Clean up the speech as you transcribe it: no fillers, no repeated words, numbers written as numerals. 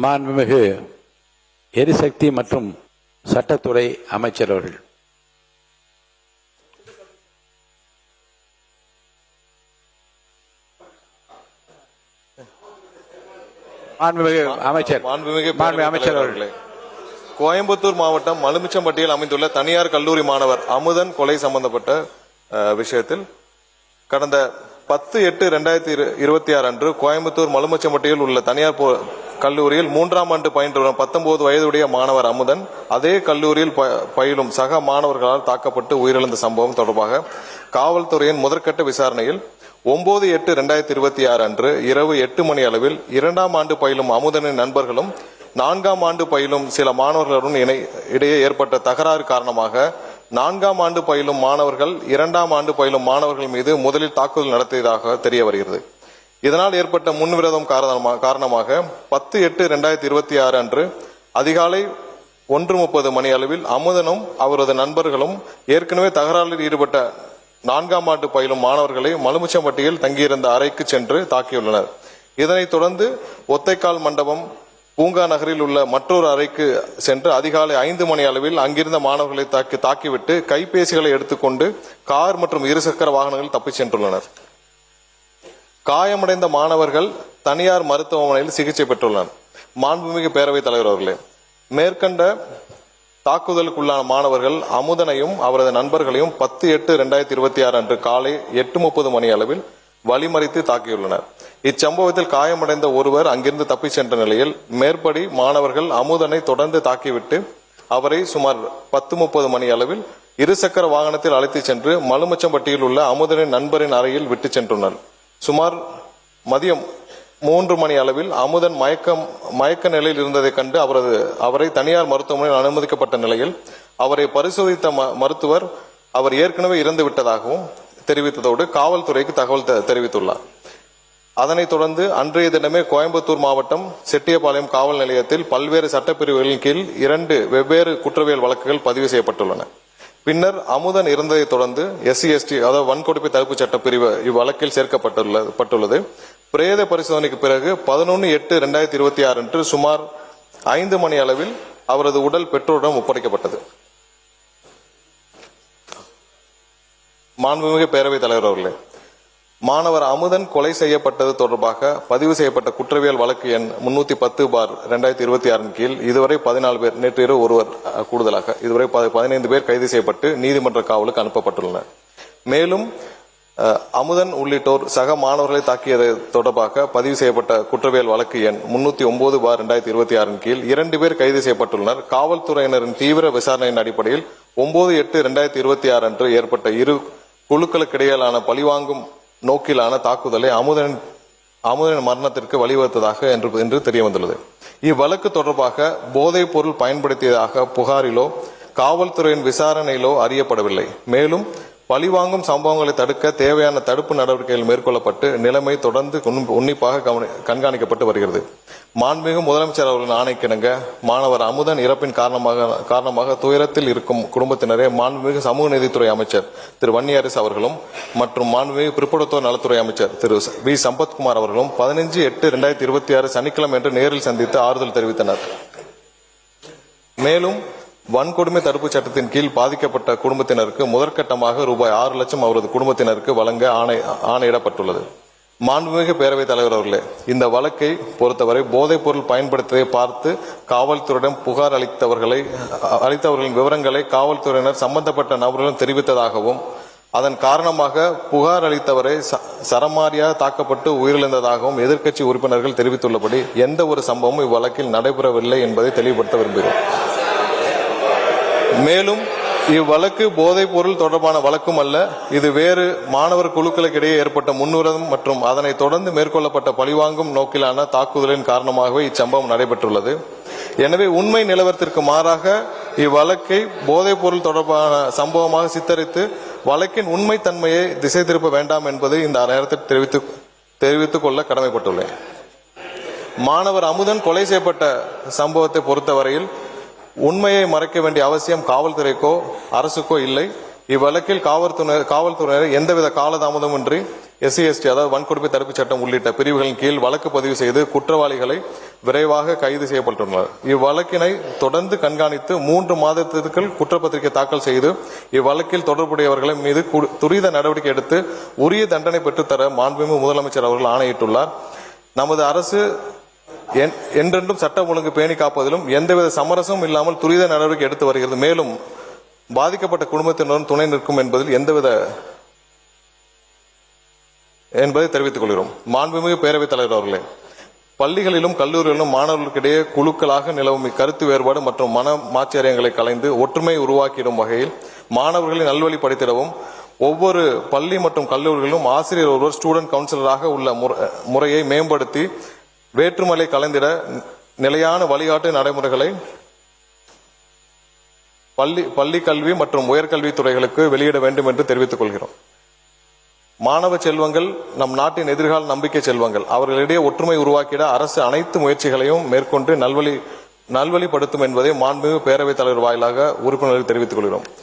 மாண்புமிகு எரிசக்தி மற்றும் சட்டத்துறை அமைச்சர் அவர்கள். அமைச்சர் அவர்களே, கோயம்புத்தூர் மாவட்டம் மலுமிச்சம்பட்டியில் அமைந்துள்ள தனியார் கல்லூரி மாணவர் அமுதன் கொலை சம்பந்தப்பட்ட விஷயத்தில் கடந்த 10/8/2026 அன்று கோயம்புத்தூர் மலுமிச்சம்பட்டியில் உள்ள தனியார் கல்லூரியில் 3ஆம் ஆண்டு பயின்று வரும் 19 வயதுடைய மாணவர் அமுதன் அதே கல்லூரியில் பயிலும் சக மாணவர்களால் தாக்கப்பட்டு உயிரிழந்த சம்பவம் தொடர்பாக காவல்துறையின் முதற்கட்ட விசாரணையில் 9/8/2026 அன்று இரவு 8 மணி அளவில் 2ஆம் ஆண்டு பயிலும் அமுதனின் நண்பர்களும் 4ஆம் ஆண்டு பயிலும் சில மாணவர்களுடன் இடையே ஏற்பட்ட தகராறு காரணமாக 4ஆம் ஆண்டு பயிலும் மாணவர்கள் 2ஆம் ஆண்டு பயிலும் மாணவர்கள் மீது முதலில் தாக்குதல் நடத்தியதாக தெரிய வருகிறது. இதனால் ஏற்பட்ட முன்விரோதம் காரணமாக 10/8/2026 அன்று அதிகாலை 1:30 மணி அளவில் அமுதனும் அவரது நண்பர்களும் ஏற்கனவே தகராறில் ஈடுபட்ட 4ஆம் ஆண்டு பயிலும் மாணவர்களை மலுமிச்சம்பட்டியில் தங்கியிருந்த அறைக்கு சென்று தாக்கியுள்ளனர். இதனைத் தொடர்ந்து ஒத்தைக்கால் மண்டபம் பூங்கா நகரில் உள்ள மற்றொரு அறைக்கு சென்று அதிகாலை 5 மணி அளவில் அங்கிருந்த மாணவர்களை தாக்கிவிட்டு கைபேசிகளை எடுத்துக்கொண்டு கார் மற்றும் இருசக்கர வாகனங்கள் தப்பிச் சென்றுள்ளனர். காயமடைந்த மாணவர்கள் தனியார் மருத்துவமனையில் சிகிச்சை பெற்றுள்ளனர். மாண்புமிகு பேரவைத் தலைவர் அவர்களே, மேற்கண்ட தாக்குதலுக்குள்ளான மாணவர்கள் அமுதனையும் அவரது நண்பர்களையும் 10/8/2026 அன்று காலை 8:30 மணி அளவில் வழிமறித்து தாக்கியுள்ளனர். இச்சம்பவத்தில் காயமடைந்த ஒருவர் அங்கிருந்து தப்பிச் சென்ற நிலையில் மேற்படி மாணவர்கள் அமுதனை தொடர்ந்து தாக்கிவிட்டு அவரை சுமார் 10:30 மணி அளவில் இருசக்கர வாகனத்தில் அழைத்துச் சென்று மலுமிச்சம்பட்டியில் உள்ள அமுதனின் நண்பரின் அறையில் விட்டு சென்றுள்ளனர். சுமார் மதியம் 3 மணி அளவில் அமுதன் மயக்க நிலையில் இருந்ததை கண்டு அவரை தனியார் மருத்துவமனையில் அனுமதிக்கப்பட்ட நிலையில் அவரை பரிசோதித்த மருத்துவர் அவர் ஏற்கனவே இறந்து விட்டதாகவும் தெரிவித்ததோடு காவல்துறைக்கு தகவல் தெரிவித்துள்ளார். அதனைத் தொடர்ந்து அன்றைய தினமே கோயம்புத்தூர் மாவட்டம் செட்டியபாளையம் காவல் நிலையத்தில் பல்வேறு சட்டப்பிரிவுகளின் கீழ் 2 வெவ்வேறு குற்றவியல் வழக்குகள் பதிவு செய்யப்பட்டுள்ளன. பின்னர் அமுதன் இறந்ததை தொடர்ந்து SC/ST அதாவது வன்கொடுமை தடுப்பு சட்ட பிரிவு இவ்வழக்கில் சேர்க்கப்பட்டுள்ளது. பிரேத பரிசோதனைக்கு பிறகு 11/8/2026 அன்று சுமார் 5 மணி அளவில் அவரது உடல் பெற்றோரிடம் ஒப்படைக்கப்பட்டது. மாண்புமிகு பேரவைத் தலைவர் அவர்களே, மாணவர் அமுதன் கொலை செய்யப்பட்டது தொடர்பாக பதிவு செய்யப்பட்ட குற்றவியல் வழக்கு எண் 310/2026 கீழ் இதுவரை 14 பேர், நேற்று இரவு ஒருவர் கூடுதலாக இதுவரை 15 பேர் கைது செய்யப்பட்டு நீதிமன்ற காவலுக்கு அனுப்பப்பட்டுள்ளனர். மேலும் அமுதன் உள்ளிட்டோர் சக மாணவர்களை தாக்கியது தொடர்பாக பதிவு செய்யப்பட்ட குற்றவியல் வழக்கு எண் 309/2026 கீழ் 2 பேர் கைது செய்யப்பட்டுள்ளனர். காவல்துறையினரின் தீவிர விசாரணையின் அடிப்படையில் 9/8/2026 அன்று ஏற்பட்ட இரு குழுக்களுக்கிடையிலான பழிவாங்கும் நோக்கிலான தாக்குதலை அமுதனின் மரணத்திற்கு வழிவகுத்ததாக என்று தெரிய வந்துள்ளது. இவ்வழக்கு தொடர்பாக போதைப் பொருள் பயன்படுத்தியதாக புகாரிலோ காவல்துறையின் விசாரணையிலோ அறியப்படவில்லை. மேலும் பழிவாங்கும் சம்பவங்களை தடுக்க தேவையான தடுப்பு நடவடிக்கைகள் மேற்கொள்ளப்பட்டு நிலைமை தொடர்ந்து உன்னிப்பாக கண்காணிக்கப்பட்டு வருகிறது. மாண்புமிகு முதலமைச்சர் அவர்களின் ஆணைக்கிணங்க மாணவர் அமுதன் இறப்பின் காரணமாக துயரத்தில் இருக்கும் குடும்பத்தினரே மாண்புமிகு சமூக நீதித்துறை அமைச்சர் திரு வன்னியரசு அவர்களும் மற்றும் மாண்புமிகு பிற்படுத்தோர் நலத்துறை அமைச்சர் திரு வி சம்பத்குமார் அவர்களும் 15/8/2026 சனிக்கிழமை என்று நேரில் சந்தித்து ஆறுதல் தெரிவித்தனர். மேலும் வன்கொடுமை தடுப்பு சட்டத்தின் கீழ் பாதிக்கப்பட்ட குடும்பத்தினருக்கு முதற்கட்டமாக ரூபாய் 6 லட்சம் அவரது குடும்பத்தினருக்கு வழங்க ஆணையிடப்பட்டுள்ளது. மாண்புமிகு பேரவைத் தலைவர் அவர்களே, இந்த வழக்கை பொறுத்தவரை போதைப் பொருள் பயன்படுத்துவதை பார்த்து காவல்துறையிடம் புகார் அளித்தவர்களின் விவரங்களை காவல்துறையினர் சம்பந்தப்பட்ட நபர்களும் தெரிவித்ததாகவும் அதன் காரணமாக புகார் அளித்தவரை சரமாரியாக தாக்கப்பட்டு உயிரிழந்ததாகவும் எதிர்க்கட்சி உறுப்பினர்கள் தெரிவித்துள்ளபடி எந்த ஒரு சம்பவமும் இவ்வழக்கில் நடைபெறவில்லை என்பதை தெளிவுபடுத்த விரும்புகிறோம். மேலும் இவ்வழக்கு போதைப் பொருள் தொடர்பான வழக்கும் அல்ல, இது வேறு மாணவர் குழுக்களுக்கிடையே ஏற்பட்ட முன்னுரிதம் மற்றும் அதனை தொடர்ந்து மேற்கொள்ளப்பட்ட பழிவாங்கும் நோக்கிலான தாக்குதலின் காரணமாகவே இச்சம்பவம் நடைபெற்றுள்ளது. எனவே உண்மை நிலவரத்திற்கு மாறாக இவ்வழக்கை போதைப் பொருள் தொடர்பான சம்பவமாக சித்தரித்து வழக்கின் உண்மை தன்மையை திசை திருப்ப வேண்டாம் என்பதை இந்த நேரத்தில் தெரிவித்துக் கொள்ள கடமைப்பட்டுள்ளேன். மாணவர் அமுதன் கொலை செய்யப்பட்ட சம்பவத்தை பொறுத்தவரையில் உண்மையை மறைக்க வேண்டிய அவசியம் காவல்துறைக்கோ அரசுக்கோ இல்லை. இவ்வழக்கில் காவல்துறையினர் எந்தவித காலதாமதமின்றி SC/ST அதாவது வன்கொடுமை தடுப்பு சட்டம் உள்ளிட்ட பிரிவுகளின் கீழ் வழக்கு பதிவு செய்து குற்றவாளிகளை விரைவாக கைது செய்யப்பட்டுள்ளனர். இவ்வழக்கினை தொடர்ந்து கண்காணித்து 3 மாதத்திற்குள் குற்றப்பத்திரிகை தாக்கல் செய்து இவ்வழக்கில் தொடர்புடையவர்கள் மீது துரித நடவடிக்கை எடுத்து உரிய தண்டனை பெற்றுத்தர மாண்புமிகு முதலமைச்சர் அவர்கள் ஆணையிட்டுள்ளார். நமது அரசு என்றென்றும் சட்டம் ஒழுங்கு பேணி காப்பதிலும் எந்தவித சமரசமும் இல்லாமல் துரித நடவடிக்கை எடுத்து வருகிறது. மேலும் பாதிக்கப்பட்ட குடும்பத்தினரும் துணை நிற்கும் என்பதை தெரிவித்துக் கொள்கிறோம். மாண்புமிகு பேரவைத் தலைவர் அவர்களே, பள்ளிகளிலும் கல்லூரிகளிலும் மாணவர்களுக்கிடையே குழுக்களாக நிலவும் கருத்து வேறுபாடு மற்றும் மன மாச்சரியங்களை கலைந்து ஒற்றுமை உருவாக்கிடும் வகையில் மாணவர்களை நல்வழிப்படுத்திடவும் ஒவ்வொரு பள்ளி மற்றும் கல்லூரிகளிலும் ஆசிரியர் ஒருவர் ஸ்டூடெண்ட் கவுன்சிலராக உள்ள முறையை மேம்படுத்தி வேற்றுமலை கலைந்திட நிலையான வழிகாட்டு நடைமுறைகளை பள்ளி கல்வி மற்றும் உயர்கல்வி துறைகளுக்கு வெளியிட வேண்டும் என்று தெரிவித்துக் கொள்கிறோம். மாணவ செல்வங்கள் நம் நாட்டின் எதிர்கால நம்பிக்கை செல்வங்கள். அவர்களிடையே ஒற்றுமை உருவாக்கிட அரசு அனைத்து முயற்சிகளையும் மேற்கொண்டு நல்வழிப்படுத்தும் என்பதை மாண்புமிகு பேரவைத் தலைவர் வாயிலாக உறுப்பினர்களுக்கு தெரிவித்துக் கொள்கிறோம்.